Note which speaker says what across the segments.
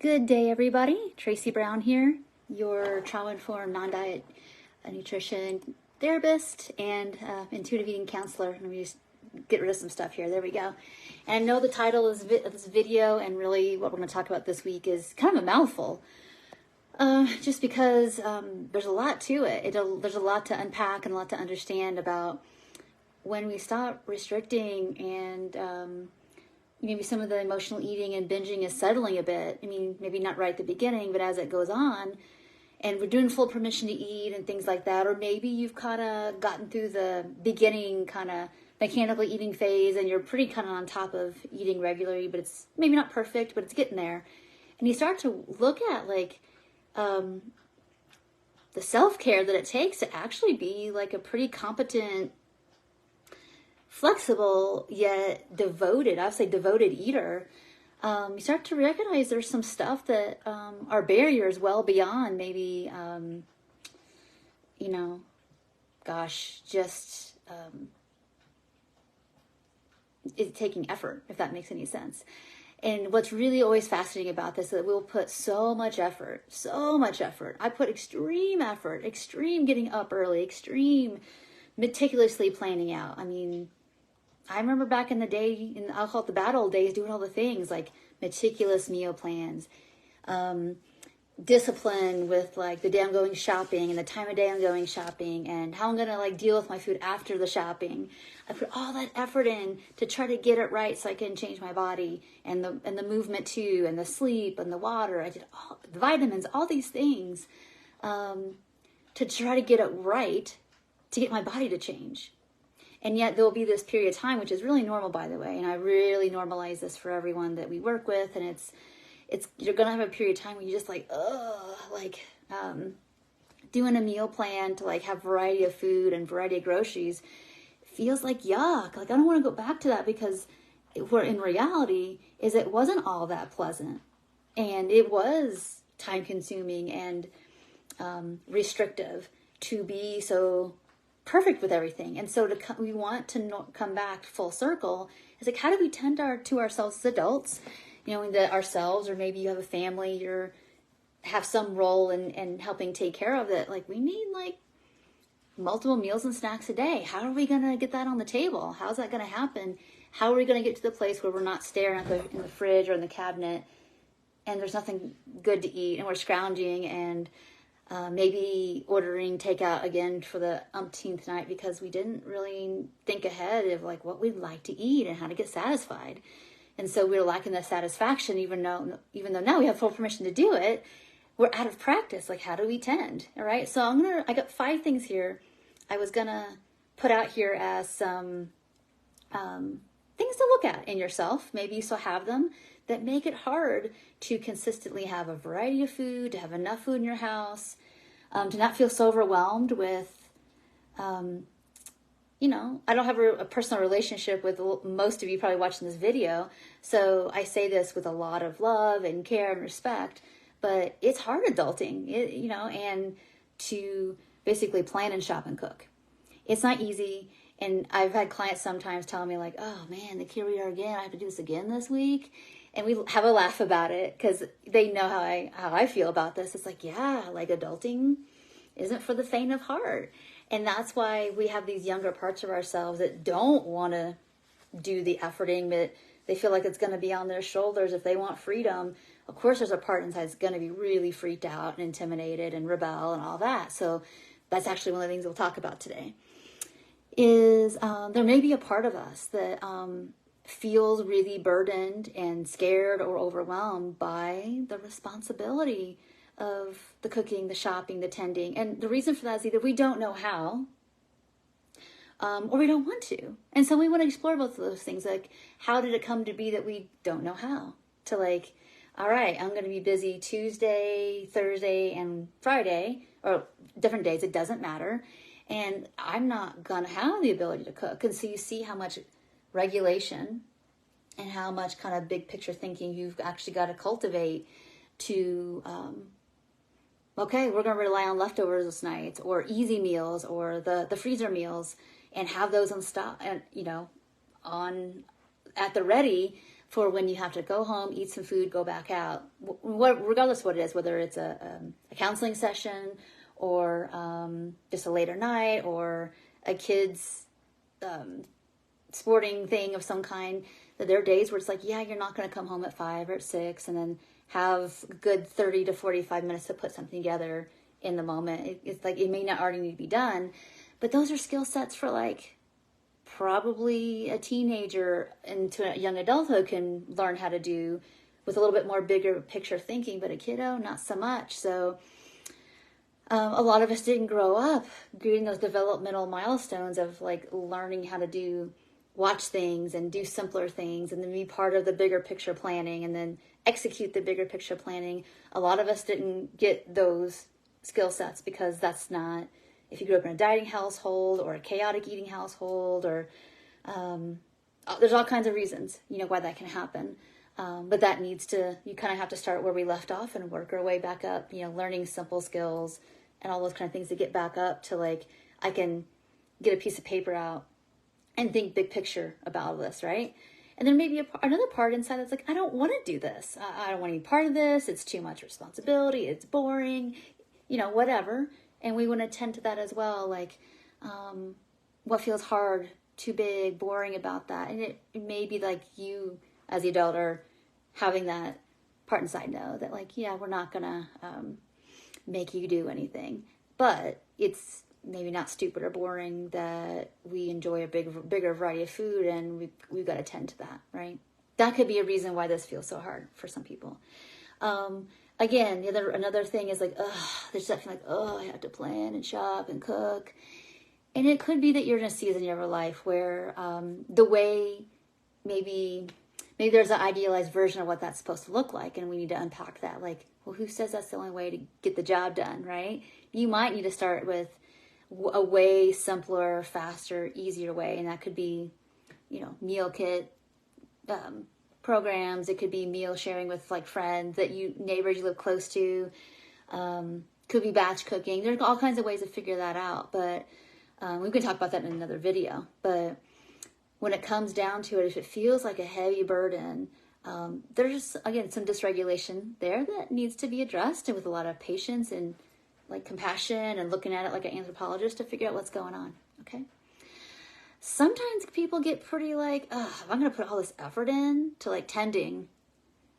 Speaker 1: Good day, everybody. Tracy Brown here, your trauma-informed, non-diet nutrition therapist and intuitive eating counselor. Let me just get rid of some stuff here. There we go. And I know the title of this video and really what we're going to talk about this week is kind of a mouthful, just because there's a lot to it. There's a lot to unpack and a lot to understand about when we stop restricting and maybe some of the emotional eating and binging is settling a bit. I mean, maybe not right at the beginning, but as it goes on, and we're doing full permission to eat and things like that, or maybe you've kind of gotten through the beginning kind of mechanical eating phase and you're pretty kind of on top of eating regularly, but it's maybe not perfect, but it's getting there. And you start to look at like the self-care that it takes to actually be like a pretty competent, flexible yet devoted, I would say devoted eater. You start to recognize there's some stuff that are barriers well beyond maybe, just it's taking effort, if that makes any sense. And what's really always fascinating about this is that we'll put so much effort. I put extreme effort, extreme getting up early, extreme meticulously planning out. I mean, I remember back in the day, I'll call it the bad old days, doing all the things like meticulous meal plans, discipline with like the day I'm going shopping and the time of day I'm going shopping and how I'm going to like deal with my food after the shopping. I put all that effort in to try to get it right so I can change my body and the movement too, and the sleep and the water. I did all the vitamins, all these things, to try to get it right to get my body to change. And yet there'll be this period of time, which is really normal, by the way. And I really normalize this for everyone that we work with. And it's you're going to have a period of time where you just like, doing a meal plan to like have variety of food and variety of groceries feels like yuck. Like I don't want to go back to that, because where in reality is it wasn't all that pleasant. And it was time consuming and restrictive to be so perfect with everything. And so we want to come back full circle. It's like, how do we tend to ourselves as adults, that ourselves, or maybe you have a family, you have some role in helping take care of it. Like we need like multiple meals and snacks a day. How are we going to get that on the table? How's that going to happen? How are we going to get to the place where we're not staring at in the fridge or in the cabinet and there's nothing good to eat and we're scrounging and maybe ordering takeout again for the umpteenth night because we didn't really think ahead of like what we'd like to eat and how to get satisfied. And so we're lacking the satisfaction, even though now we have full permission to do it, we're out of practice. Like, how do we tend? All right. So I got 5 things here I was going to put out here as some things to look at in yourself. Maybe you still have them that make it hard to consistently have a variety of food, to have enough food in your house, to not feel so overwhelmed with, I don't have a personal relationship with most of you probably watching this video. So I say this with a lot of love and care and respect, but it's hard adulting, and to basically plan and shop and cook. It's not easy. And I've had clients sometimes tell me like, oh man, here we are again. I have to do this again this week. And we have a laugh about it because they know how I feel about this. It's like, yeah, like adulting isn't for the faint of heart. And that's why we have these younger parts of ourselves that don't want to do the efforting, but they feel like it's going to be on their shoulders if they want freedom. Of course, there's a part inside that's going to be really freaked out and intimidated and rebel and all that. So that's actually one of the things we'll talk about today. Is there may be a part of us that feels really burdened and scared or overwhelmed by the responsibility of the cooking, the shopping, the tending. And the reason for that is either we don't know how, or we don't want to. And so we want to explore both of those things. Like, how did it come to be that we don't know how? To like, all right, I'm going to be busy Tuesday, Thursday, and Friday, or different days, it doesn't matter. And I'm not going to have the ability to cook. And so you see how much regulation and how much kind of big picture thinking you've actually got to cultivate to, okay, we're going to rely on leftovers this night, or easy meals, or the freezer meals, and have those on stock, and on at the ready for when you have to go home, eat some food, go back out, regardless of what it is, whether it's a counseling session or just a later night or a kid's sporting thing of some kind, that there are days where it's like, yeah, you're not going to come home at 5 or at 6 and then have a good 30 to 45 minutes to put something together in the moment. It's like, it may not already need to be done, but those are skill sets for like probably a teenager into a young adulthood can learn how to do with a little bit more bigger picture thinking, but a kiddo, not so much. So a lot of us didn't grow up getting those developmental milestones of like learning how to watch things and do simpler things and then be part of the bigger picture planning and then execute the bigger picture planning. A lot of us didn't get those skill sets because that's not, if you grew up in a dieting household or a chaotic eating household, or there's all kinds of reasons, why that can happen. But that needs to, you kind of have to start where we left off and work our way back up, learning simple skills and all those kind of things to get back up to like, I can get a piece of paper out and think big picture about all this, right? And then maybe another part inside that's like, I don't want to do this. I don't want to be part of this. It's too much responsibility. It's boring, whatever. And we want to tend to that as well. Like, what feels hard, too big, boring about that. And it may be like you as the adult are having that part inside know that like, yeah, we're not going to make you do anything. But it's maybe not stupid or boring that we enjoy a bigger variety of food and we've got to tend to that, right? That could be a reason why this feels so hard for some people. Again, another thing is like, there's that feeling like, I have to plan and shop and cook. And it could be that you're in a season in your life where the way maybe there's an idealized version of what that's supposed to look like, and we need to unpack that. Like, well, who says that's the only way to get the job done, right? You might need to start with a way simpler, faster, easier way, and that could be, meal kit programs. It could be meal sharing with like friends neighbors you live close to. Could be batch cooking. There's all kinds of ways to figure that out, but we can talk about that in another video. But when it comes down to it, if it feels like a heavy burden, there's, again, some dysregulation there that needs to be addressed, and with a lot of patience and like compassion and looking at it like an anthropologist to figure out what's going on, okay? Sometimes people get pretty like, if I'm going to put all this effort in to like tending,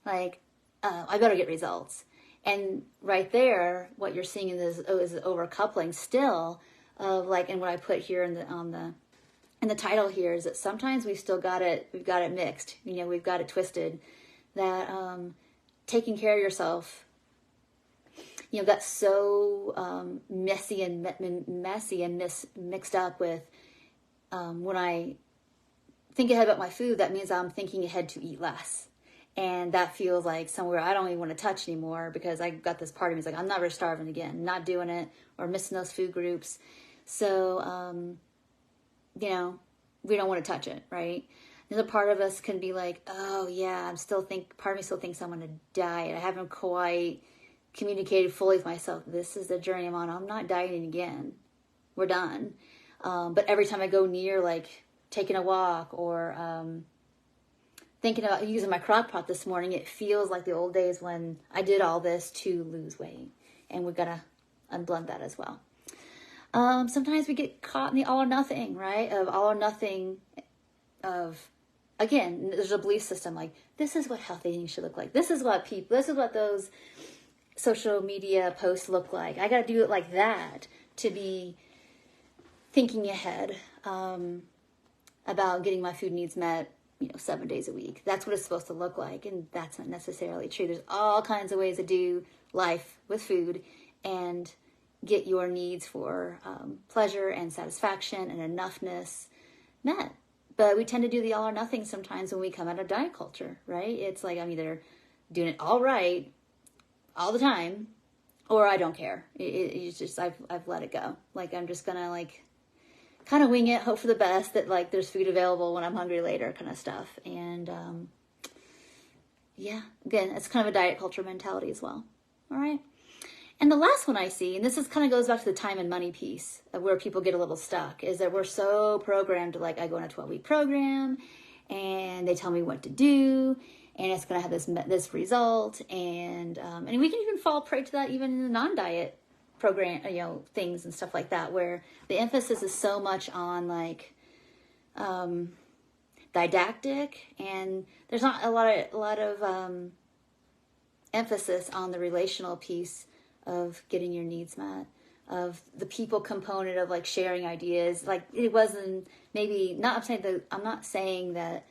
Speaker 1: like, I better get results. And right there, what you're seeing is overcoupling still of like, and what I put here in the title here is that sometimes we've got it mixed, we've got it twisted, that taking care of yourself, got so messy and mixed up with when I think ahead about my food, that means I'm thinking ahead to eat less. And that feels like somewhere I don't even want to touch anymore because I got this part of me. It's like, I'm never starving again, not doing it or missing those food groups. So, we don't want to touch it, right? Another part of us can be like, oh yeah, part of me still thinks I'm going to diet. I haven't quite communicated fully with myself. This is the journey I'm on. I'm not dieting again. We're done. But every time I go near like taking a walk or thinking about using my crock pot this morning, it feels like the old days when I did all this to lose weight. And we've got to unblend that as well. Sometimes we get caught in the all or nothing, right? Of all or nothing again, there's a belief system like, this is what healthy eating should look like. This is what those social media posts look like. I got to do it like that to be thinking ahead about getting my food needs met, 7 days a week. That's what it's supposed to look like. And that's not necessarily true. There's all kinds of ways to do life with food and get your needs for pleasure and satisfaction and enoughness met. But we tend to do the all or nothing sometimes when we come out of diet culture, right? It's like I'm either doing it all right all the time, or I don't care. It's just I've let it go. Like I'm just gonna like kind of wing it, hope for the best that like there's food available when I'm hungry later, kind of stuff. And yeah, again, it's kind of a diet culture mentality as well. All right. And the last one I see, and this is kind of goes back to the time and money piece of where people get a little stuck, is that we're so programmed to like, I go on a 12-week program and they tell me what to do. and it's going to have this result. And we can even fall prey to that even in the non-diet program, things and stuff like that, where the emphasis is so much on like didactic, and there's not a lot of emphasis on the relational piece of getting your needs met, of the people component of like sharing ideas. Like it wasn't maybe not. I'm not saying that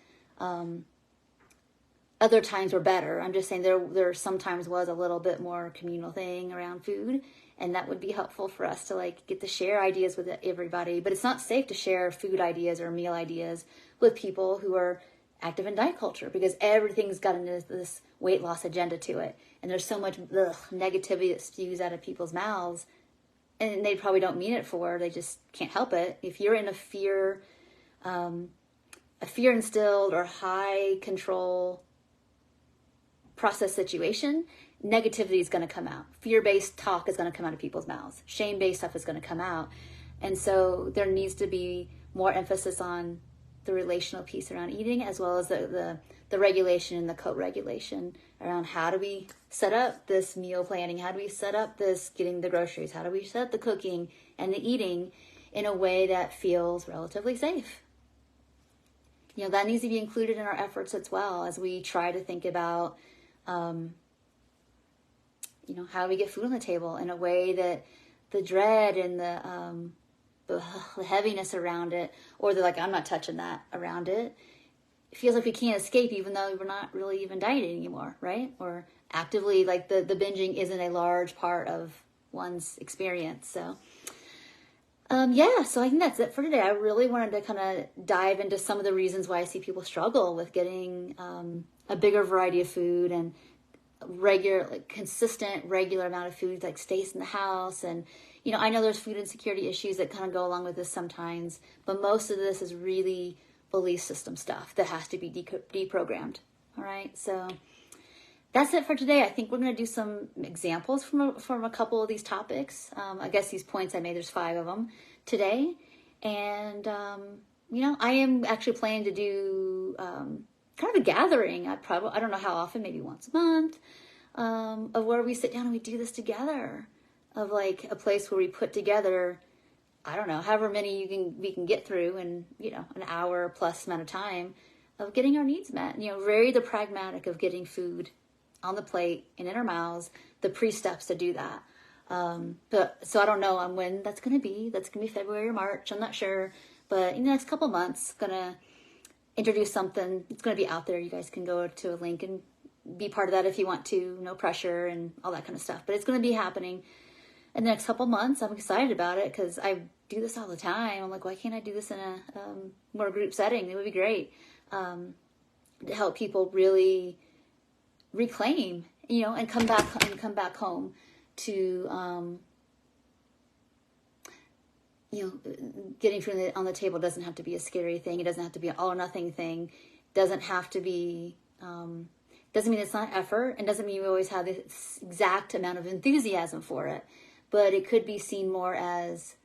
Speaker 1: other times were better. I'm just saying there sometimes was a little bit more communal thing around food, and that would be helpful for us to like get to share ideas with everybody. But it's not safe to share food ideas or meal ideas with people who are active in diet culture, because everything's got this weight loss agenda to it, and there's so much negativity that spews out of people's mouths, and they probably don't mean it they just can't help it. If you're in a fear instilled or high control process situation, negativity is going to come out. Fear-based talk is going to come out of people's mouths. Shame-based stuff is going to come out. And so there needs to be more emphasis on the relational piece around eating, as well as the regulation and the co-regulation around how do we set up this meal planning, how do we set up this getting the groceries, how do we set up the cooking and the eating in a way that feels relatively safe. That needs to be included in our efforts as well, as we try to think about how do we get food on the table in a way that the dread and the heaviness around it, or the like, I'm not touching that around it, it feels like we can't escape, even though we're not really even dieting anymore, right? Or actively, like the binging isn't a large part of one's experience. So so I think that's it for today. I really wanted to kind of dive into some of the reasons why I see people struggle with getting a bigger variety of food and consistent, regular amount of food like stays in the house. And I know there's food insecurity issues that kind of go along with this sometimes, but most of this is really belief system stuff that has to be deprogrammed. All right, so that's it for today. I think we're going to do some examples from a couple of these topics. I guess these points I made, there's 5 of them today. And, I am actually planning to do kind of a gathering. I don't know how often, maybe once a month, of where we sit down and we do this together, of like a place where we put together, I don't know, however many we can get through in, an hour plus amount of time of getting our needs met. Very the pragmatic of getting food on the plate and in our mouths, the pre-steps to do that. So I don't know on when that's going to be. That's going to be February or March. I'm not sure. But in the next couple months, going to introduce something. It's going to be out there. You guys can go to a link and be part of that if you want to. No pressure and all that kind of stuff. But it's going to be happening in the next couple months. I'm excited about it because I do this all the time. I'm like, why can't I do this in a more group setting? It would be great to help people really reclaim, and come back home to, getting food on the table doesn't have to be a scary thing. It doesn't have to be an all or nothing thing. Doesn't have to be, doesn't mean it's not effort, and doesn't mean you always have this exact amount of enthusiasm for it, but it could be seen more as,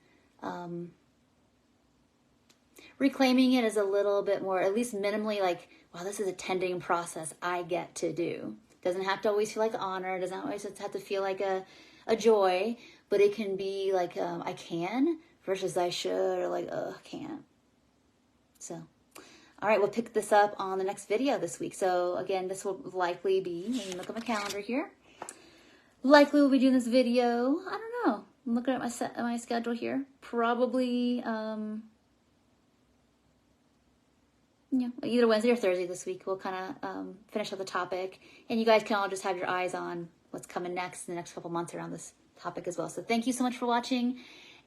Speaker 1: reclaiming it as a little bit more, at least minimally, like, wow, this is a tending process I get to do. Doesn't have to always feel like honor. It doesn't always have to feel like a joy, but it can be like I can versus I should, or like, I can't. So, all right, we'll pick this up on the next video this week. So again, this will likely be, let me look at my calendar here. Likely we'll be doing this video, I don't know. I'm looking at my schedule here. Probably, either Wednesday or Thursday this week, we'll kind of finish up the topic. And you guys can all just have your eyes on what's coming next in the next couple months around this topic as well. So thank you so much for watching.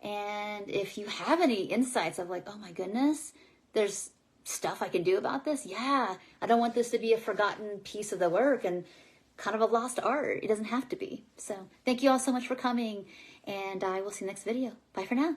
Speaker 1: And if you have any insights of like, oh my goodness, there's stuff I can do about this. Yeah, I don't want this to be a forgotten piece of the work and kind of a lost art. It doesn't have to be. So thank you all so much for coming. And I will see you next video. Bye for now.